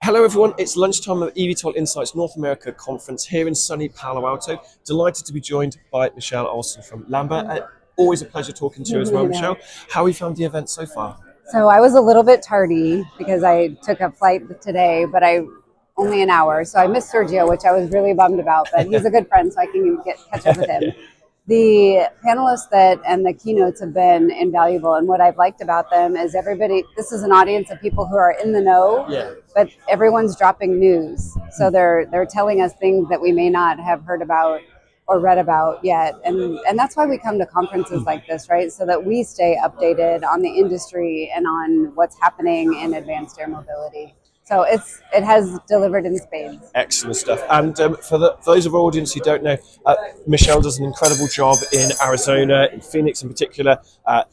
Hello everyone, it's lunchtime at eVTOL Insights North America conference here in sunny Palo Alto. Delighted to be joined by Michelle Olson from Lambert. Always a pleasure talking to you as well, Michelle. How have you found the event so far? So I was a little bit tardy because I took a flight today, but only an hour. So I missed Sergio, which I was really bummed about, but he's a good friend, so I can catch up with him. The panelists and the keynotes have been invaluable, and what I've liked about them is this is an audience of people who are in the know, but everyone's dropping news. So they're telling us things that we may not have heard about or read about yet. And that's why we come to conferences like this, right? So that we stay updated on the industry and on what's happening in advanced air mobility. So it has delivered in spades. Excellent stuff. And for those of our audience who don't know, Michelle does an incredible job in Arizona, in Phoenix in particular.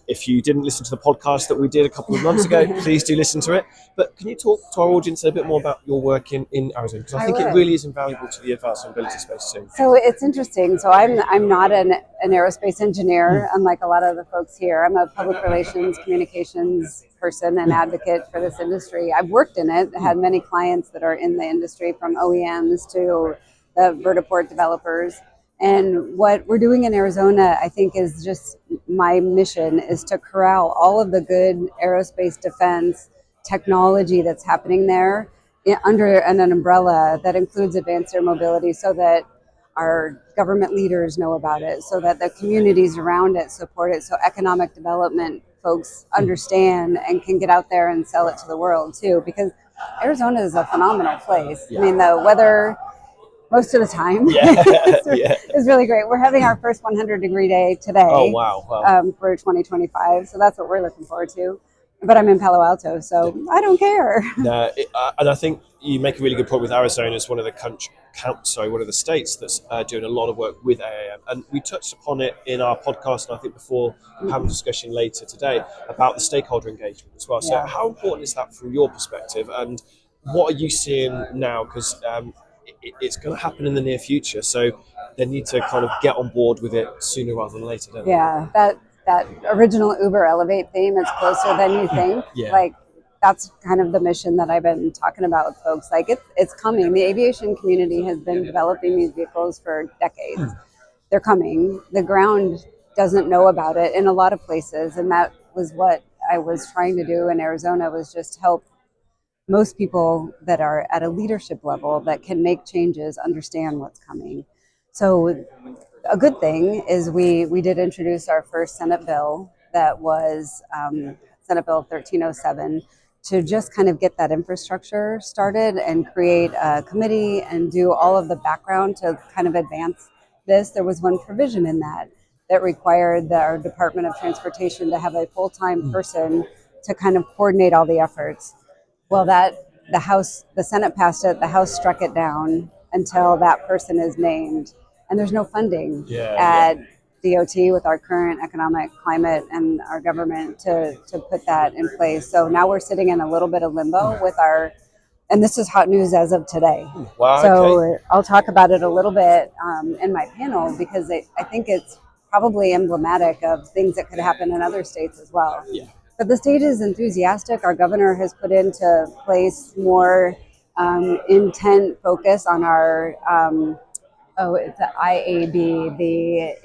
If you didn't listen to the podcast that we did a couple of months ago, please do listen to it. But can you talk to our audience a bit more about your work in Arizona? Because I think it really is invaluable to the advanced mobility space too. So it's interesting. So I'm not an aerospace engineer, unlike a lot of the folks here. I'm a public relations, communications person and advocate for this industry. I've worked in it, had many clients that are in the industry, from OEMs to the vertiport developers. And what we're doing in Arizona, I think, is just my mission is to corral all of the good aerospace defense technology that's happening there under an umbrella that includes advanced air mobility, so that our government leaders know about it, so that the communities around it support it, so economic development folks understand and can get out there and sell it to the world too, because Arizona is a phenomenal place. I mean, the weather most of the time is really great. We're having our first 100-degree day today. Oh, wow. For 2025, so that's what we're looking forward to. But I'm in Palo Alto, so I don't care. No, and I think you make a really good point with Arizona as one of the states that's doing a lot of work with AAM. And we touched upon it in our podcast, and I think before we'll have a discussion later today about the stakeholder engagement as well. So how important is that from your perspective? And what are you seeing now? Because it's going to happen in the near future, so they need to kind of get on board with it sooner rather than later, don't they? Yeah, that original Uber Elevate theme is closer than you think. Like, that's kind of the mission that I've been talking about with folks. Like, it's coming. The aviation community has been developing these vehicles for decades. They're coming. The ground doesn't know about it in a lot of places, and that was what I was trying to do in Arizona, was just help most people that are at a leadership level that can make changes understand what's coming. So a good thing is we did introduce our first Senate bill, that was Senate Bill 1307, to just kind of get that infrastructure started and create a committee and do all of the background to kind of advance this. There was one provision in that required our Department of Transportation to have a full-time person to kind of coordinate all the efforts. Well, the Senate passed it, the House struck it down until that person is named. And there's no funding at DOT with our current economic climate and our government to put that in place. So now we're sitting in a little bit of limbo with and this is hot news as of today. Wow. So I'll talk about it a little bit in my panel, because I think it's probably emblematic of things that could happen in other states as well. But the state is enthusiastic. Our governor has put into place more intent focus on our it's the IAB, the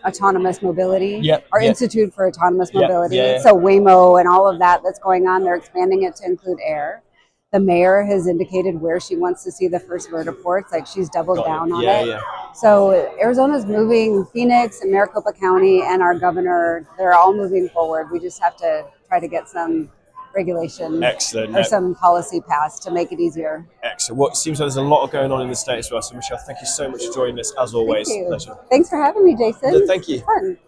Autonomous Mobility, Institute for Autonomous Mobility. So Waymo and all of that's going on. They're expanding it to include air. The mayor has indicated where she wants to see the first vertiports. Like, she's doubled down on it. So Arizona's moving. Phoenix and Maricopa County and our governor, they're all moving forward. We just have to try to get some regulation or some policy passed to make it easier. Excellent. Well, it seems like there's a lot going on in the state as well. So, Michelle, thank you so much for joining us, as always. Thank you. Pleasure. Thanks for having me, Jason. Thank you. Fun.